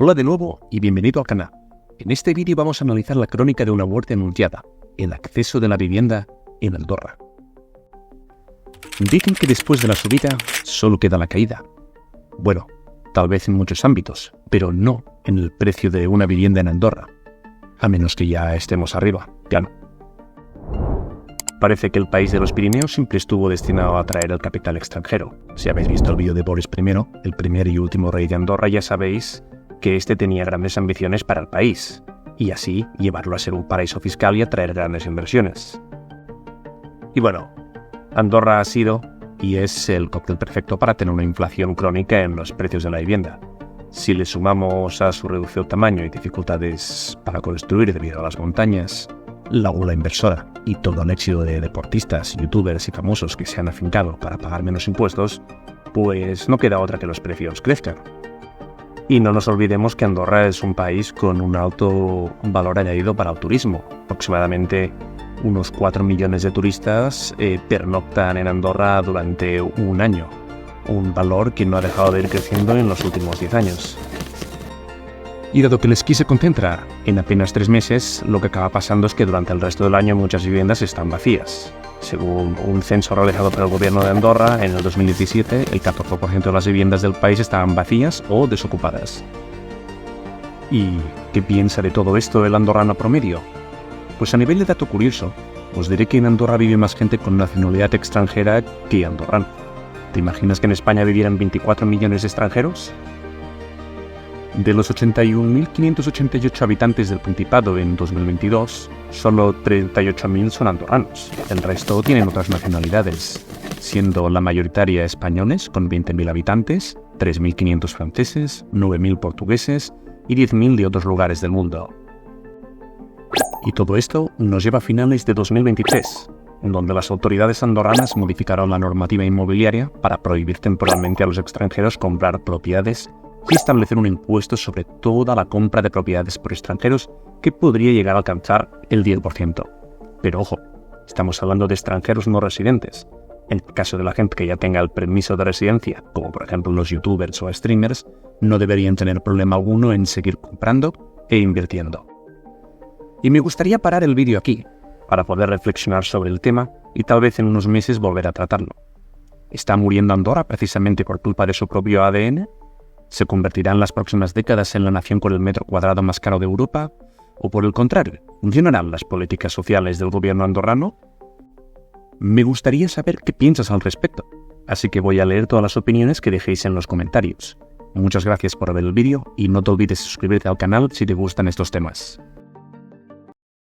Hola de nuevo y bienvenido al canal. En este vídeo vamos a analizar la crónica de una muerte anunciada, el acceso de la vivienda en Andorra. Dicen que después de la subida solo queda la caída. Bueno, tal vez en muchos ámbitos, pero no en el precio de una vivienda en Andorra. A menos que ya estemos arriba, claro. Parece que el país de los Pirineos siempre estuvo destinado a atraer el capital extranjero. Si habéis visto el vídeo de Boris I, el primer y último rey de Andorra, ya sabéis que este tenía grandes ambiciones para el país, y así llevarlo a ser un paraíso fiscal y atraer grandes inversiones. Y bueno, Andorra ha sido y es el cóctel perfecto para tener una inflación crónica en los precios de la vivienda. Si le sumamos a su reducido tamaño y dificultades para construir debido a las montañas, la ola inversora y todo el éxito de deportistas, youtubers y famosos que se han afincado para pagar menos impuestos, pues no queda otra que los precios crezcan. Y no nos olvidemos que Andorra es un país con un alto valor añadido para el turismo. Aproximadamente unos 4 millones de turistas pernoctan en Andorra durante un año, un valor que no ha dejado de ir creciendo en los últimos 10 años. Y dado que el esquí se concentra en apenas 3 meses, lo que acaba pasando es que durante el resto del año muchas viviendas están vacías. Según un censo realizado por el gobierno de Andorra en el 2017, el 14% de las viviendas del país estaban vacías o desocupadas. ¿Y qué piensa de todo esto el andorrano promedio? Pues a nivel de dato curioso, os diré que en Andorra vive más gente con nacionalidad extranjera que andorrano. ¿Te imaginas que en España vivieran 24 millones de extranjeros? De los 81.588 habitantes del Principado en 2022, solo 38.000 son andorranos. El resto tienen otras nacionalidades, siendo la mayoritaria españoles con 20.000 habitantes, 3.500 franceses, 9.000 portugueses y 10.000 de otros lugares del mundo. Y todo esto nos lleva a finales de 2023, en donde las autoridades andorranas modificaron la normativa inmobiliaria para prohibir temporalmente a los extranjeros comprar propiedades y establecer un impuesto sobre toda la compra de propiedades por extranjeros que podría llegar a alcanzar el 10%. Pero ojo, estamos hablando de extranjeros no residentes. En el caso de la gente que ya tenga el permiso de residencia, como por ejemplo los youtubers o streamers, no deberían tener problema alguno en seguir comprando e invirtiendo. Y me gustaría parar el vídeo aquí, para poder reflexionar sobre el tema y tal vez en unos meses volver a tratarlo. ¿Está muriendo Andorra precisamente por culpa de su propio ADN? ¿Se convertirá en las próximas décadas en la nación con el metro cuadrado más caro de Europa? ¿O por el contrario, funcionarán las políticas sociales del gobierno andorrano? Me gustaría saber qué piensas al respecto, así que voy a leer todas las opiniones que dejéis en los comentarios. Muchas gracias por ver el vídeo y no te olvides de suscribirte al canal si te gustan estos temas.